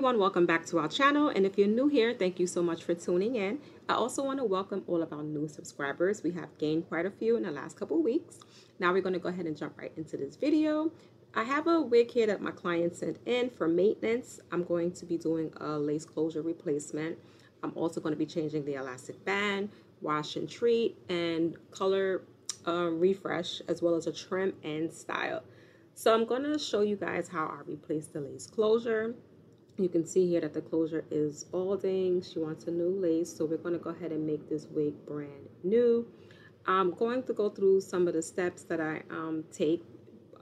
everyone, welcome back to our channel, and if you're new here, thank you so much for tuning in. I also want to welcome all of our new subscribers. We have gained quite a few in the last couple of weeks. Now we're going to go ahead and jump right into this video. I have a wig here that my client sent in for maintenance. I'm going to be doing a lace closure replacement. I'm also going to be changing the elastic band, wash and treat, and color refresh, as well as a trim and style. So I'm going to show you guys how I replace the lace closure. You can see here that the closure is balding. She wants a new lace, so we're going to go ahead and make this wig brand new. I'm going to go through some of the steps that I take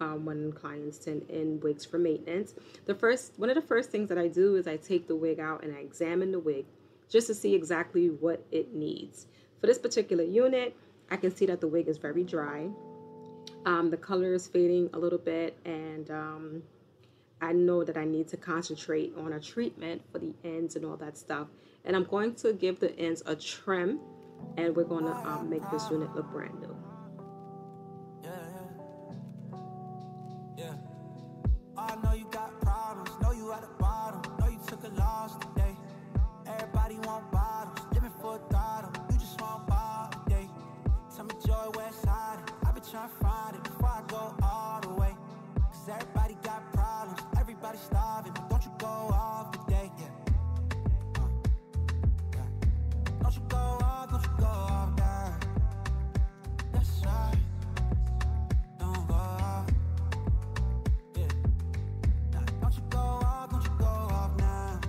when clients send in wigs for maintenance. One of the first things that I do is I take the wig out and I examine the wig just to see exactly what it needs. For this particular unit, I can see that the wig is very dry. The color is fading a little bit, and I know that I need to concentrate on a treatment for the ends and all that stuff. And I'm going to give the ends a trim, and we're going to make this unit look brand new. Yeah. I know you got problems, know you at the bottom, know you took a loss today. Everybody want bottles, living for a throttle, you just want bottle today. Tell me joy, west side, I've been trying to find it before I go all the way. Cause everybody got problems, everybody starving, but don't you go off today, yeah. Don't you go off now. That's right. Don't go off. Yeah. Nah, don't you go off now.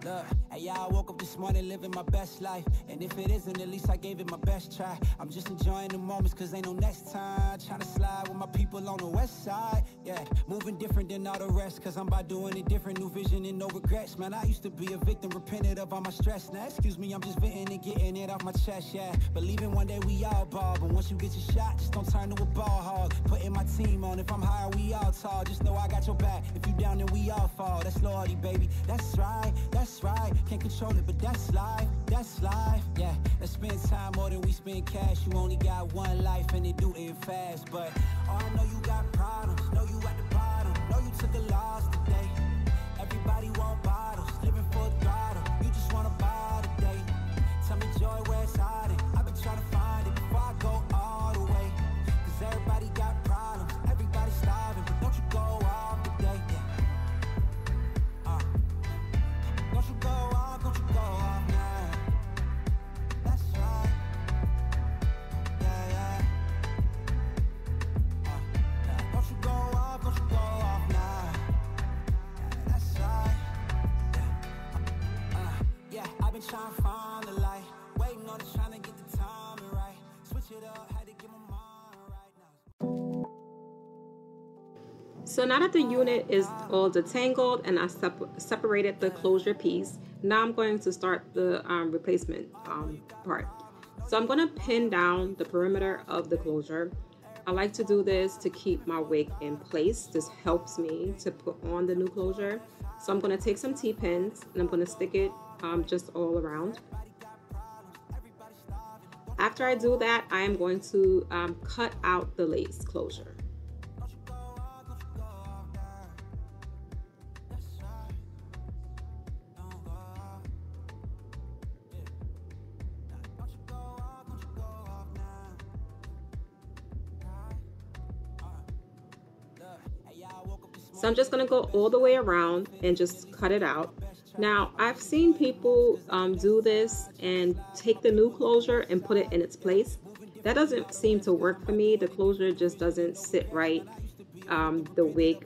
Look, hey, y'all, I woke up this morning living my best life. And if it isn't, at least I gave it my best try. I'm just enjoying the moments cause ain't no next time. Trying to slide with my people on the west side. Yeah, moving different than all the rest cause I'm by doing it different. New vision and no regrets. Man, I used to be a victim, repented of all my stress. Now, excuse me, I'm just venting and getting it off my chest, yeah. Believing one day we all ball, but once you get your shot, just don't turn to a ball hog. Putting my team on, if I'm high, we all tall. Just know I got your back. If you down, then we all fall. That's loyalty, baby. That's right, that's right. Can't control it, but that's life, yeah. Let's spend time more than we spend cash. You only got one life and they do it fast. But oh, I know you got problems, know you at the bottom, know you took a loss today. Everybody want bottles, living for a throttle, you just want a bottle today. Tell me joy, where it's hiding, I've been trying to find it before I go all the way. Cause everybody got problems, everybody starving, but don't you go off today, yeah. Don't you go off now. That's right. Yeah. Don't you go off now. That's right. Yeah, I've been trying to find the light, waiting on it, trying to get the timing right. Switch it up, had to get my mind right now. So now that the unit is all detangled and I separated the closure piece, now I'm going to start the replacement part. So I'm going to pin down the perimeter of the closure. I like to do this to keep my wig in place. This helps me to put on the new closure. So I'm going to take some T-pins and I'm going to stick it just all around. After I do that, I am going to cut out the lace closure. So I'm just going to go all the way around and just cut it out. Now, I've seen people do this and take the new closure and put it in its place. That doesn't seem to work for me. The closure just doesn't sit right. The wig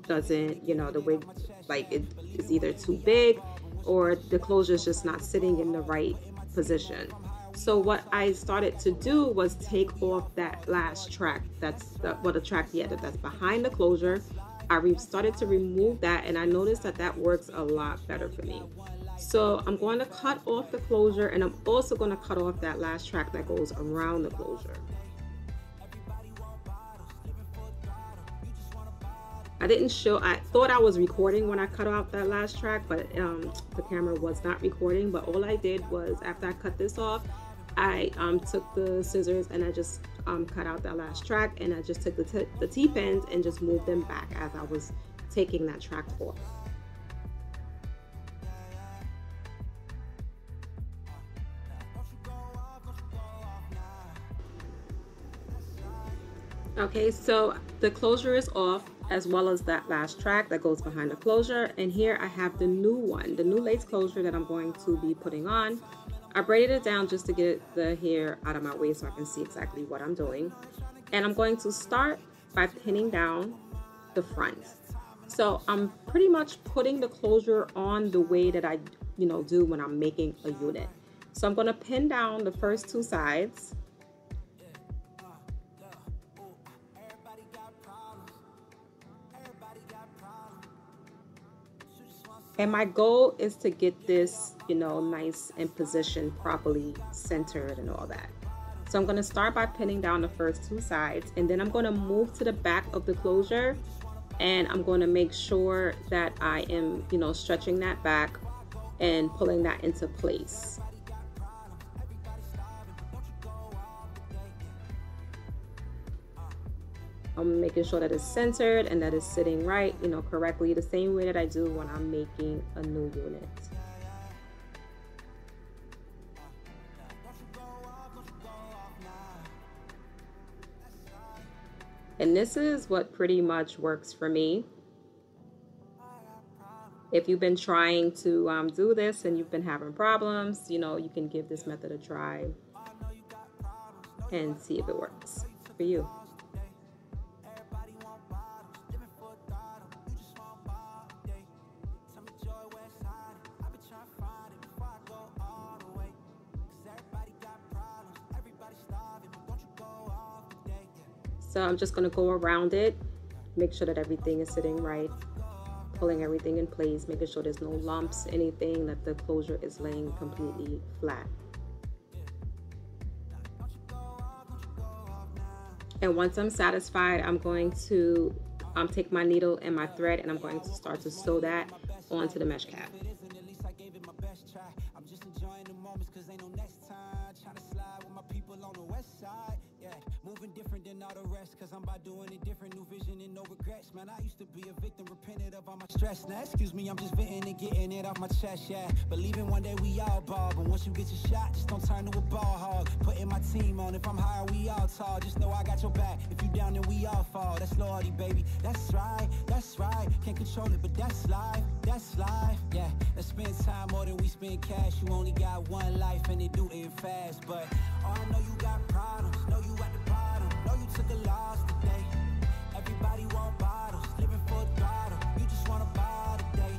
doesn't, the wig, like, it is either too big or the closure is just not sitting in the right position. So what I started to do was take off that last track, that's the track that's behind the closure. I started to remove that, and I noticed that that works a lot better for me. So I'm going to cut off the closure, and I'm also going to cut off that last track that goes around the closure. I thought I was recording when I cut off that last track, but the camera was not recording. But all I did was, after I cut this off, I took the scissors and I just cut out that last track, and I just took the T-pins and just moved them back as I was taking that track off. Okay, so the closure is off, as well as that last track that goes behind the closure. And here I have the new one, the new lace closure that I'm going to be putting on. I braided it down just to get the hair out of my way so I can see exactly what I'm doing. And I'm going to start by pinning down the front. So I'm pretty much putting the closure on the way that I, do when I'm making a unit. So I'm going to pin down the first two sides. And my goal is to get this, nice and positioned properly, centered and all that. So I'm going to start by pinning down the first two sides, and then I'm going to move to the back of the closure, and I'm going to make sure that I am, stretching that back and pulling that into place. I'm making sure that it's centered and that it's sitting right, correctly, the same way that I do when I'm making a new unit. And this is what pretty much works for me. If you've been trying to do this and you've been having problems, you can give this method a try and see if it works for you. So I'm just going to go around it, make sure that everything is sitting right, pulling everything in place, making sure there's no lumps, anything, that the closure is laying completely flat. And once I'm satisfied, I'm going to take my needle and my thread, and I'm going to start to sew that onto the mesh cap. Moving different than all the rest, cause I'm by doing it different, new vision and no regrets. Man, I used to be a victim, repented of all my stress. Now, excuse me, I'm just venting and getting it off my chest, yeah. Believing one day we all ball, but once you get your shot, just don't turn to a ball hog. Putting my team on, if I'm higher, we all tall. Just know I got your back, if you down, then we all fall. That's loyalty, baby, that's right, can't control it, but that's life, yeah. Let's spend time more than we spend cash. You only got one life and they do it fast, but oh, I know you got problems, know you at the bottom, know you took a loss today. Everybody want bottles, living for a throttle. You just want to buy today.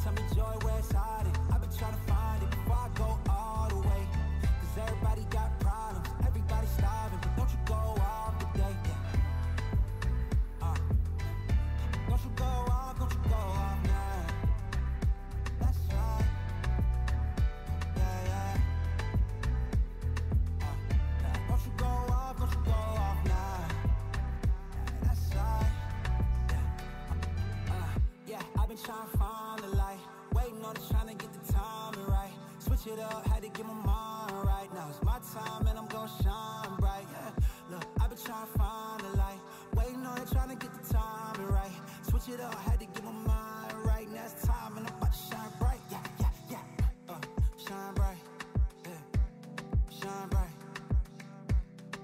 Tell me joy, where it's hiding. I've been trying to find it before I go all the way. Cause everybody got problems, everybody starving, but don't you go off today. Don't you go off now. That's right. Yeah. Don't you go off now. That's right. Yeah, I've been trying to find the light, waiting on it, trying to get the timing right. Switch it up, had to get my mind right. Now it's my time and I'm gonna shine bright. Yeah, look, I've been trying to find the light, waiting on it, trying to get the timing right. Switch it up, had to get my mind right. Now it's time and I'm about to shine bright. Yeah. Shine bright. Yeah, shine bright.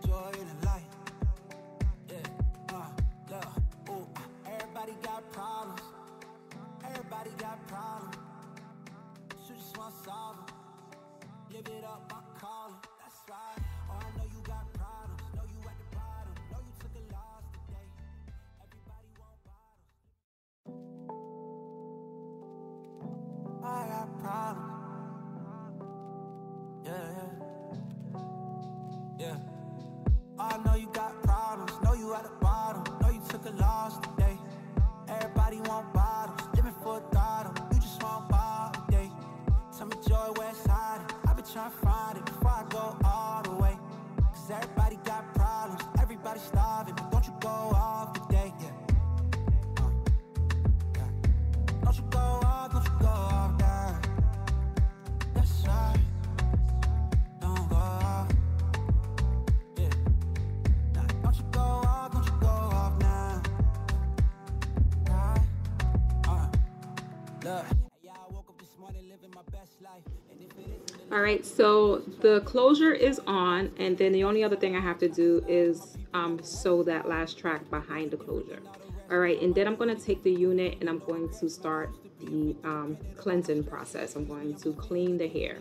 Joy in the light. Yeah, ooh, everybody got problems. Everybody got problems. You just want to solve them. Live it up, my calling. That's right. Oh, I know you got problems. Know you at the bottom. Know you took a loss today. Everybody want bottles. I got problems. Yeah. I know you got problems, know you at the bottom, know you took a loss today. Everybody want bottles, living for a throttle. You just want bottle today. Tell me joy, where it's hiding. I've been trying to find it before I go all the way. Cause everybody got problems, everybody starving, but don't you go off today. Yeah. Don't you go off now. All right, so the closure is on, and then the only other thing I have to do is sew that last track behind the closure. All right, and then I'm going to take the unit and I'm going to start the cleansing process. I'm going to clean the hair.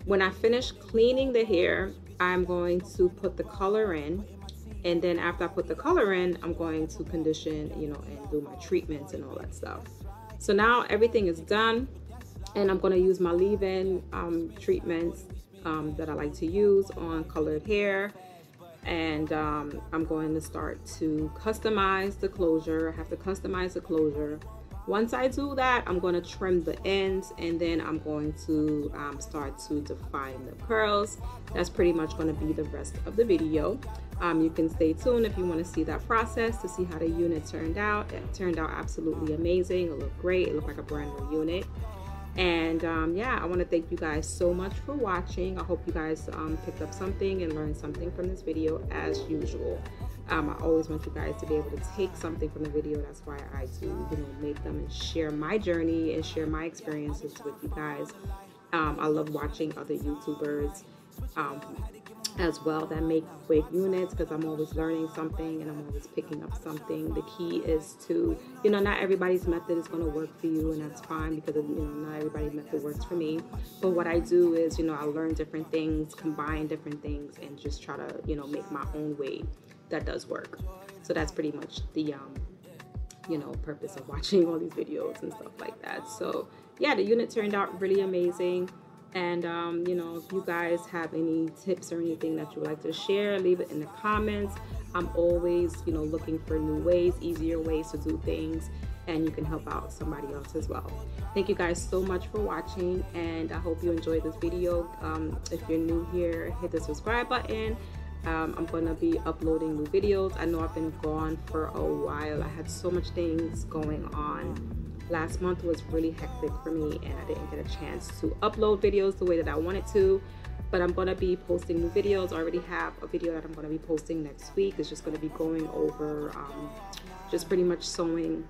When I finish cleaning the hair, I'm going to put the color in, and then after I put the color in, I'm going to condition, you know, and do my treatments and all that stuff. So now everything is done, and I'm going to use my leave-in treatments that I like to use on colored hair. And I'm going to start to customize the closure. I have to customize the closure. Once I do that, I'm going to trim the ends, and then I'm going to start to define the curls. That's pretty much going to be the rest of the video. You can stay tuned if you want to see that process, to see how the unit turned out. It turned out absolutely amazing. It looked great. It looked like a brand new unit. And yeah, I want to thank you guys so much for watching. I hope you guys picked up something and learned something from this video as usual. I always want you guys to be able to take something from the video. That's why I do, you know, make them and share my journey and share my experiences with you guys. I love watching other YouTubers as well that make wig units, because I'm always learning something and I'm always picking up something. The key is to, you know, not everybody's method is going to work for you, and that's fine, because, you know, not everybody's method works for me. But what I do is, you know, I learn different things, combine different things, and just try to, you know, make my own way that does work. So that's pretty much the you know, purpose of watching all these videos and stuff like that. So yeah, the unit turned out really amazing. And you know, if you guys have any tips or anything that you would like to share, leave it in the comments. I'm always, you know, looking for new ways, easier ways to do things, and you can help out somebody else as well. Thank you guys so much for watching, and I hope you enjoyed this video. If you're new here, hit the subscribe button. I'm going to be uploading new videos. I know I've been gone for a while. I had so much things going on. Last month was really hectic for me, and I didn't get a chance to upload videos the way that I wanted to. But I'm going to be posting new videos. I already have a video that I'm going to be posting next week. It's just going to be going over just pretty much sewing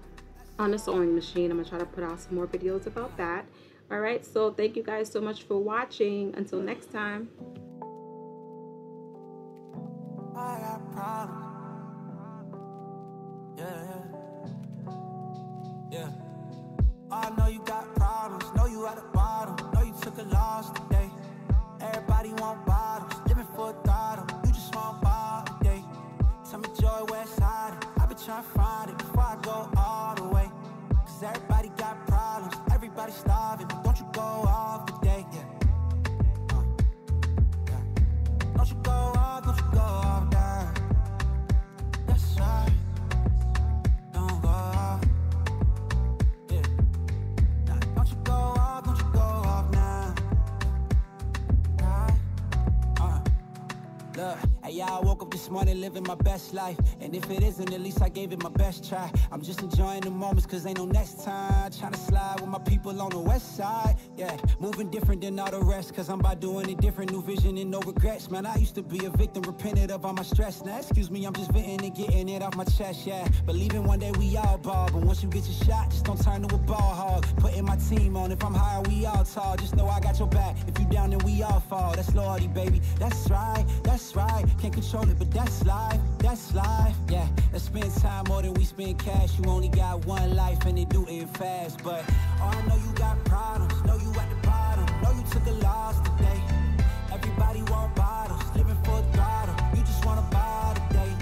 on the sewing machine. I'm going to try to put out some more videos about that. All right, so thank you guys so much for watching. Until next time. I got problems. Yeah. I know you got problems. Know you at the bottom. Know you took a loss today. Everybody want bottles. Living for a throttle. You just want bottle today. Tell me joy, west side. I've been trying to find it before I go all the way. Cause everybody got problems. Everybody starving. But don't you go off today. Don't you go off. Don't you go off. That's right. Don't go off. Yeah. Nah, don't you go off. Don't you go off now. Look, hey, yeah, I woke up this morning living my best life. And if it isn't, at least I gave it my best try. I'm just enjoying the moments, cause ain't no next time. Trying to slide with my people on the west side. Yeah, moving different than all the rest, cause I'm by doing it different. New vision and no regrets. Man, I used to be a victim, repented of all my stress. Now, excuse me, I'm just venting and getting it off my chest, yeah. Believing one day we all ball, but once you get your shot, just don't turn to a ball hog. Putting my team on, if I'm high, we all tall. Just know I got your back. If you down, then we all fall. That's loyalty, baby. That's right, that's right. Can't control it, but that's life, that's life. Yeah, let's spend time more than we spend cash. You only got one life and they do it fast. But oh, I know you got problems. Know you at the bottom. Know you took a loss today. Everybody want bottles. Living for a throttle. You just want a bottle today.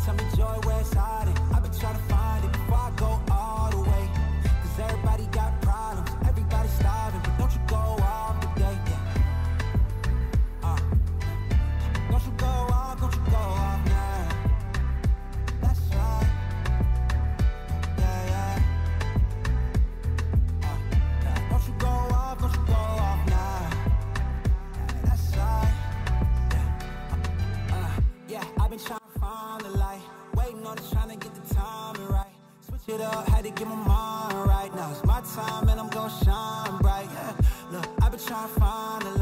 Tell me joy, where it's hiding. I've been trying to find it before I go all the way. Cause everybody got problems. Everybody starving. But don't you go off today. Don't you go off. Don't you go off now. That's right. Yeah. Don't you go off. Don't you go off now. That's right. Yeah, I've been trying to find the light. Waiting on it, trying to get the timing right. Switch it up, had to get my mind right. Now it's my time and I'm gonna shine bright. Yeah, look, I've been trying to find the light.